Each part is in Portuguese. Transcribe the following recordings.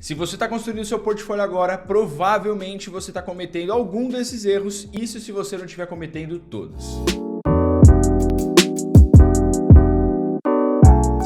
Se você está construindo o seu portfólio agora, provavelmente você está cometendo algum desses erros, isso se você não estiver cometendo todos.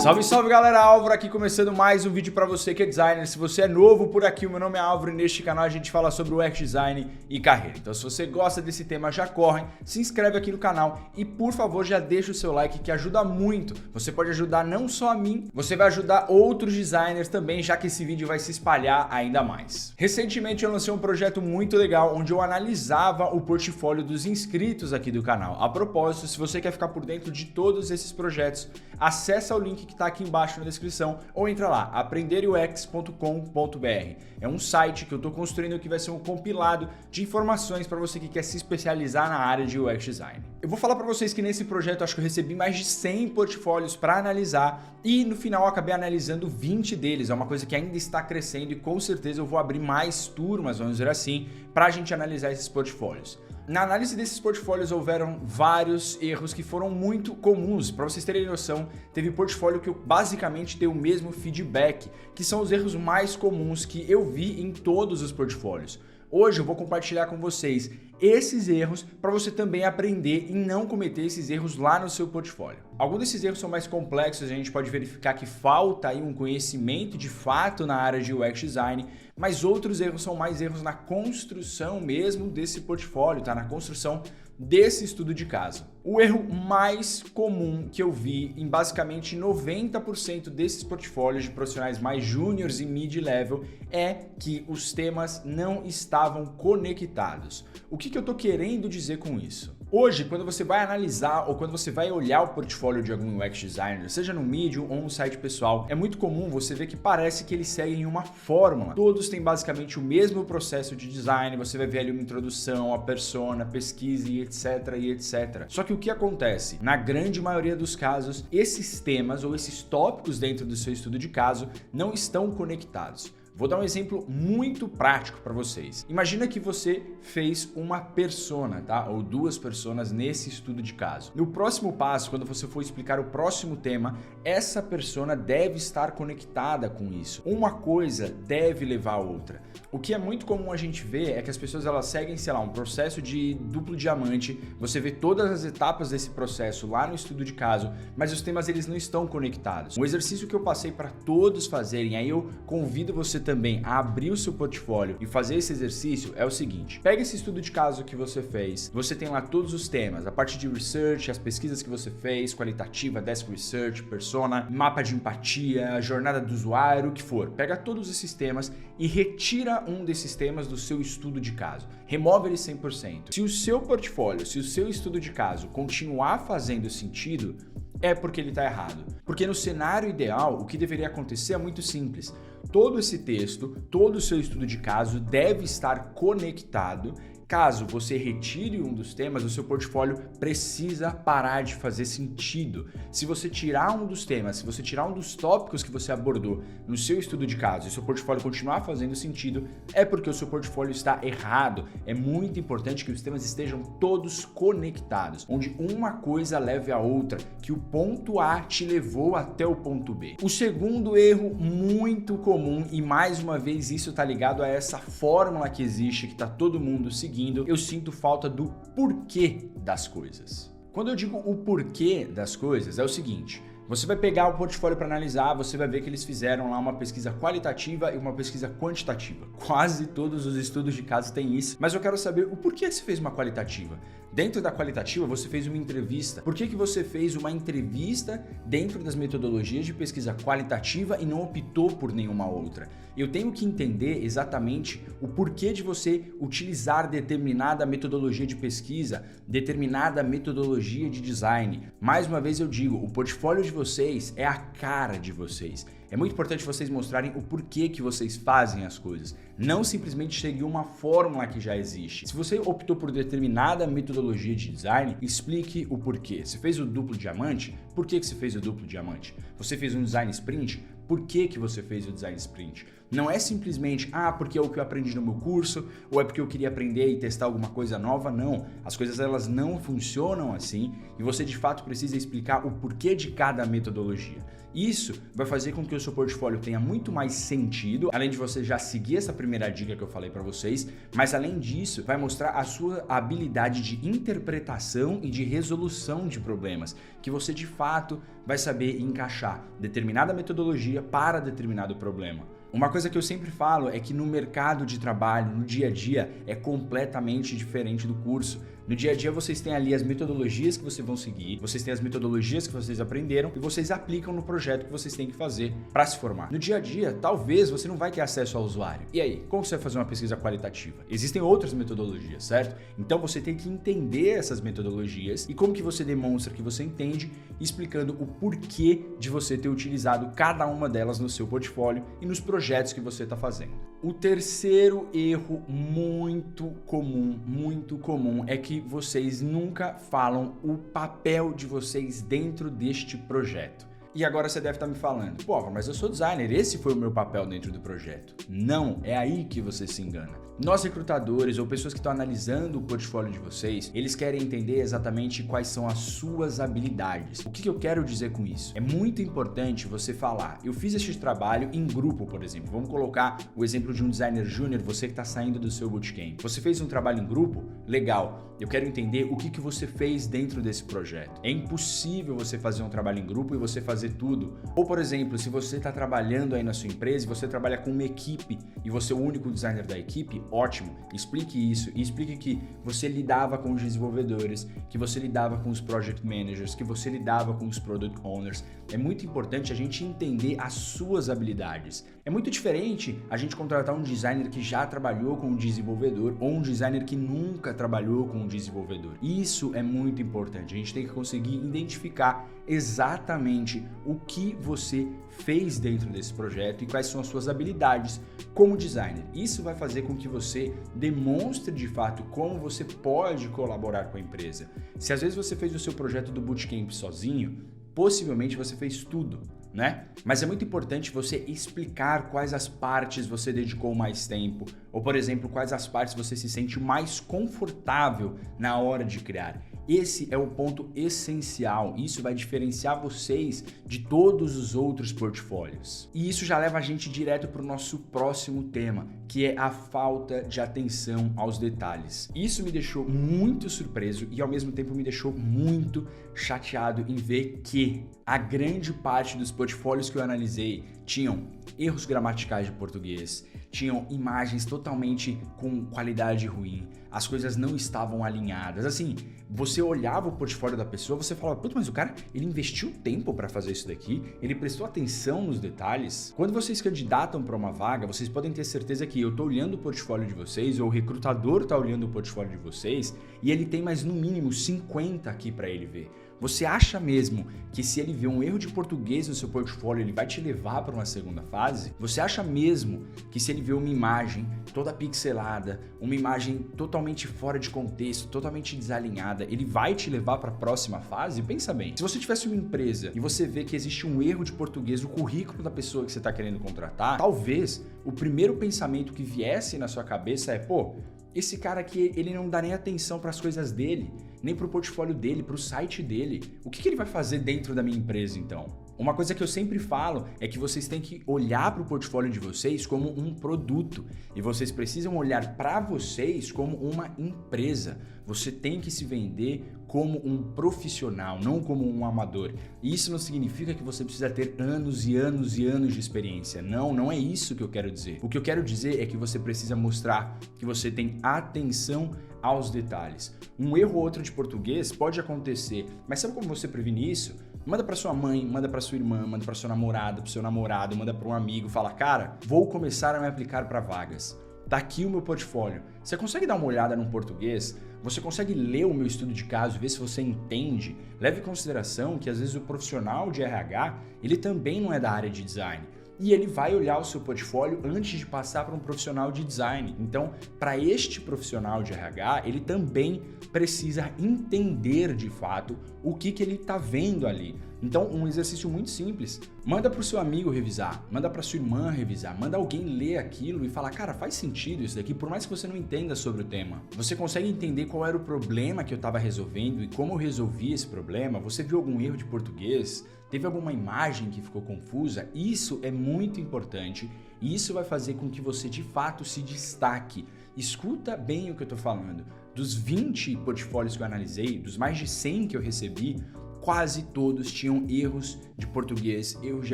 Salve, salve galera, Álvaro aqui começando mais um vídeo para você que é designer. Se você é novo por aqui, o meu nome é Álvaro e neste canal a gente fala sobre o UX Design e carreira. Então se você gosta desse tema, já corre, se inscreve aqui no canal e por favor já deixa o seu like que ajuda muito. Você pode ajudar não só a mim, você vai ajudar outros designers também, já que esse vídeo vai se espalhar ainda mais. Recentemente eu lancei um projeto muito legal onde eu analisava o portfólio dos inscritos aqui do canal. A propósito, se você quer ficar por dentro de todos esses projetos, acessa o link que está aqui embaixo na descrição ou entra lá, aprenderux.com.br. É um site que eu estou construindo que vai ser um compilado de informações para você que quer se especializar na área de UX Design. Eu vou falar para vocês que nesse projeto acho que eu recebi mais de 100 portfólios para analisar e no final eu acabei analisando 20 deles. É uma coisa que ainda está crescendo e com certeza eu vou abrir mais turmas, vamos dizer assim, para a gente analisar esses portfólios. Na análise desses portfólios houveram vários erros que foram muito comuns. Para vocês terem noção, teve portfólio que eu basicamente dei o mesmo feedback, que são os erros mais comuns que eu vi em todos os portfólios. Hoje eu vou compartilhar com vocês esses erros para você também aprender e não cometer esses erros lá no seu portfólio. Alguns desses erros são mais complexos, a gente pode verificar que falta aí um conhecimento de fato na área de UX Design, mas outros erros são mais erros na construção mesmo desse portfólio, tá? Na construção desse estudo de caso. O erro mais comum que eu vi em basicamente 90% desses portfólios de profissionais mais júniores e mid-level é que os temas não estavam conectados. O que eu tô querendo dizer com isso? Hoje, quando você vai analisar ou quando você vai olhar o portfólio de algum UX designer, seja no Medium ou no site pessoal, é muito comum você ver que parece que eles seguem uma fórmula. Todos têm basicamente o mesmo processo de design, você vai ver ali uma introdução, a persona, pesquisa e etc e etc. Só que o que acontece? Na grande maioria dos casos, esses temas ou esses tópicos dentro do seu estudo de caso não estão conectados. Vou dar um exemplo muito prático para vocês. Imagina que você fez uma persona, tá? Ou duas personas nesse estudo de caso. No próximo passo, quando você for explicar o próximo tema, essa persona deve estar conectada com isso. Uma coisa deve levar a outra. O que é muito comum a gente ver é que as pessoas elas seguem, sei lá, um processo de duplo diamante. Você vê todas as etapas desse processo lá no estudo de caso, mas os temas eles não estão conectados. Um exercício que eu passei para todos fazerem, aí eu convido você também a abrir o seu portfólio e fazer esse exercício é o seguinte: pega esse estudo de caso que você fez, você tem lá todos os temas, a parte de research, as pesquisas que você fez, qualitativa, desk research, persona, mapa de empatia, jornada do usuário, o que for. Pega todos esses temas e retira um desses temas do seu estudo de caso. Remove ele 100%. Se o seu portfólio, se o seu estudo de caso continuar fazendo sentido, é porque ele está errado. Porque no cenário ideal, o que deveria acontecer é muito simples. Todo esse texto, todo o seu estudo de caso deve estar conectado. Caso você retire um dos temas, o seu portfólio precisa parar de fazer sentido. Se você tirar um dos temas, se você tirar um dos tópicos que você abordou no seu estudo de caso e seu portfólio continuar fazendo sentido, é porque o seu portfólio está errado. É muito importante que os temas estejam todos conectados, onde uma coisa leve a outra, que o ponto A te levou até o ponto B. O segundo erro muito comum, e mais uma vez isso está ligado a essa fórmula que existe, que está todo mundo seguindo, eu sinto falta do porquê das coisas. Quando eu digo o porquê das coisas, é o seguinte: você vai pegar o portfólio para analisar, você vai ver que eles fizeram lá uma pesquisa qualitativa e uma pesquisa quantitativa. Quase todos os estudos de caso têm isso, mas eu quero saber o porquê você fez uma qualitativa. Dentro da qualitativa, você fez uma entrevista. Por que você fez uma entrevista dentro das metodologias de pesquisa qualitativa e não optou por nenhuma outra? Eu tenho que entender exatamente o porquê de você utilizar determinada metodologia de pesquisa, determinada metodologia de design. Mais uma vez eu digo, o portfólio de vocês é a cara de vocês. É muito importante vocês mostrarem o porquê que vocês fazem as coisas, não simplesmente seguir uma fórmula que já existe. Se você optou por determinada metodologia de design, explique o porquê. Você fez o duplo diamante? Por que você fez o duplo diamante? Você fez um design sprint? porquê que você fez o Design Sprint. Não é simplesmente, porque é o que eu aprendi no meu curso, ou é porque eu queria aprender e testar alguma coisa nova, não. As coisas elas não funcionam assim e você de fato precisa explicar o porquê de cada metodologia. Isso vai fazer com que o seu portfólio tenha muito mais sentido, além de você já seguir essa primeira dica que eu falei para vocês, mas além disso, vai mostrar a sua habilidade de interpretação e de resolução de problemas, que você de fato vai saber encaixar determinada metodologia para determinado problema. Uma coisa que eu sempre falo é que no mercado de trabalho, no dia a dia, é completamente diferente do curso. No dia a dia vocês têm ali as metodologias que vocês vão seguir, vocês têm as metodologias que vocês aprenderam e vocês aplicam no projeto que vocês têm que fazer para se formar. No dia a dia, talvez você não vai ter acesso ao usuário. E aí, como você vai fazer uma pesquisa qualitativa? Existem outras metodologias, certo? Então você tem que entender essas metodologias e como que você demonstra que você entende, explicando o porquê de você ter utilizado cada uma delas no seu portfólio e nos projetos que você está fazendo. O terceiro erro muito comum é que vocês nunca falam o papel de vocês dentro deste projeto. E agora você deve estar me falando, pô, mas eu sou designer, esse foi o meu papel dentro do projeto. Não, é aí que você se engana. Nós recrutadores ou pessoas que estão analisando o portfólio de vocês, eles querem entender exatamente quais são as suas habilidades. O que eu quero dizer com isso? É muito importante você falar, eu fiz este trabalho em grupo, por exemplo. Vamos colocar o exemplo de um designer júnior, você que está saindo do seu bootcamp. Você fez um trabalho em grupo? Legal. Eu quero entender o que você fez dentro desse projeto. É impossível você fazer um trabalho em grupo e você fazer tudo. Ou, por exemplo, se você está trabalhando aí na sua empresa e você trabalha com uma equipe e você é o único designer da equipe, ótimo. Explique isso e explique que você lidava com os desenvolvedores, que você lidava com os project managers, que você lidava com os product owners. É muito importante a gente entender as suas habilidades. É muito diferente a gente contratar um designer que já trabalhou com um desenvolvedor ou um designer que nunca trabalhou com um desenvolvedor. Isso é muito importante. A gente tem que conseguir identificar exatamente o que você fez dentro desse projeto e quais são as suas habilidades como designer. Isso vai fazer com que você demonstre de fato como você pode colaborar com a empresa. Se às vezes você fez o seu projeto do bootcamp sozinho, possivelmente você fez tudo, né? Mas é muito importante você explicar quais as partes você dedicou mais tempo, ou por exemplo, quais as partes você se sente mais confortável na hora de criar. Esse é o ponto essencial, isso vai diferenciar vocês de todos os outros portfólios. E isso já leva a gente direto para o nosso próximo tema, que é a falta de atenção aos detalhes. Isso me deixou muito surpreso e ao mesmo tempo me deixou muito chateado em ver que a grande parte dos portfólios que eu analisei tinham erros gramaticais de português, tinham imagens totalmente com qualidade ruim, as coisas não estavam alinhadas. Assim, você olhava o portfólio da pessoa, você falava, putz, mas o cara, ele investiu tempo para fazer isso daqui, ele prestou atenção nos detalhes. Quando vocês candidatam para uma vaga, vocês podem ter certeza que eu tô olhando o portfólio de vocês, ou o recrutador tá olhando o portfólio de vocês, e ele tem mais no mínimo 50 aqui para ele ver. Você acha mesmo que se ele vê um erro de português no seu portfólio, ele vai te levar para uma segunda fase? Você acha mesmo que se ele vê uma imagem toda pixelada, uma imagem totalmente fora de contexto, totalmente desalinhada, ele vai te levar para a próxima fase? Pensa bem. Se você tivesse uma empresa e você vê que existe um erro de português no currículo da pessoa que você está querendo contratar, talvez o primeiro pensamento que viesse na sua cabeça é, pô, esse cara aqui, ele não dá nem atenção para as coisas dele, nem para o portfólio dele, para o site dele. O que ele vai fazer dentro da minha empresa, então? Uma coisa que eu sempre falo é que vocês têm que olhar para o portfólio de vocês como um produto e vocês precisam olhar para vocês como uma empresa. Você tem que se vender como um profissional, não como um amador. E isso não significa que você precisa ter anos e anos e anos de experiência. Não é isso que eu quero dizer. O que eu quero dizer é que você precisa mostrar que você tem atenção aos detalhes. Um erro ou outro de português pode acontecer, mas sabe como você previne isso? Manda para sua mãe, manda para sua irmã, manda para sua namorada, para seu namorado, manda para um amigo, fala, cara, vou começar a me aplicar para vagas. Tá aqui o meu portfólio. Você consegue dar uma olhada no português? Você consegue ler o meu estudo de caso e ver se você entende? Leve em consideração que às vezes o profissional de RH, ele também não é da área de design. E ele vai olhar o seu portfólio antes de passar para um profissional de design. Então, para este profissional de RH, ele também precisa entender de fato o que ele está vendo ali. Então, um exercício muito simples, manda para o seu amigo revisar, manda para sua irmã revisar, manda alguém ler aquilo e falar, cara, faz sentido isso daqui, por mais que você não entenda sobre o tema. Você consegue entender qual era o problema que eu estava resolvendo e como eu resolvi esse problema? Você viu algum erro de português? Teve alguma imagem que ficou confusa? Isso é muito importante e isso vai fazer com que você de fato se destaque. Escuta bem o que eu estou falando. Dos 20 portfólios que eu analisei, dos mais de 100 que eu recebi, quase todos tinham erros de português, erros de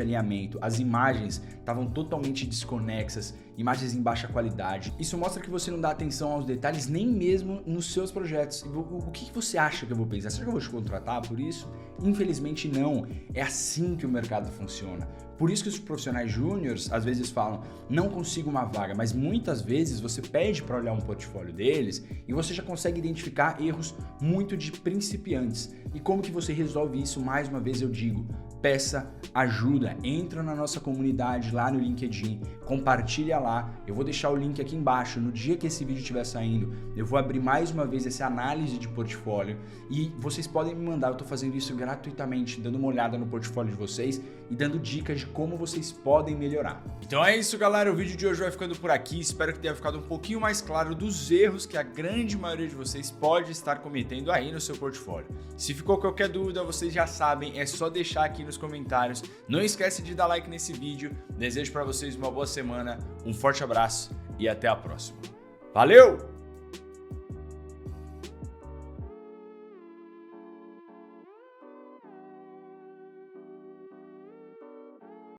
alinhamento, as imagens estavam totalmente desconexas, imagens em baixa qualidade. Isso mostra que você não dá atenção aos detalhes nem mesmo nos seus projetos. O que você acha que eu vou pensar? Será que eu vou te contratar por isso? Infelizmente não. É assim que o mercado funciona. Por isso que os profissionais júniores às vezes falam, não consigo uma vaga, mas muitas vezes você pede para olhar um portfólio deles e você já consegue identificar erros muito de principiantes. E como que você resolve isso? Mais uma vez eu digo, peça ajuda, entra na nossa comunidade lá no LinkedIn, compartilha lá, eu vou deixar o link aqui embaixo, no dia que esse vídeo estiver saindo, eu vou abrir mais uma vez essa análise de portfólio e vocês podem me mandar, eu estou fazendo isso gratuitamente, dando uma olhada no portfólio de vocês e dando dicas de como vocês podem melhorar. Então é isso, galera, o vídeo de hoje vai ficando por aqui, espero que tenha ficado um pouquinho mais claro dos erros que a grande maioria de vocês pode estar cometendo aí no seu portfólio. Se ficou qualquer dúvida, vocês já sabem, é só deixar aqui nos comentários. Não esquece de dar like nesse vídeo. Desejo para vocês uma boa semana, um forte abraço e até a próxima. Valeu!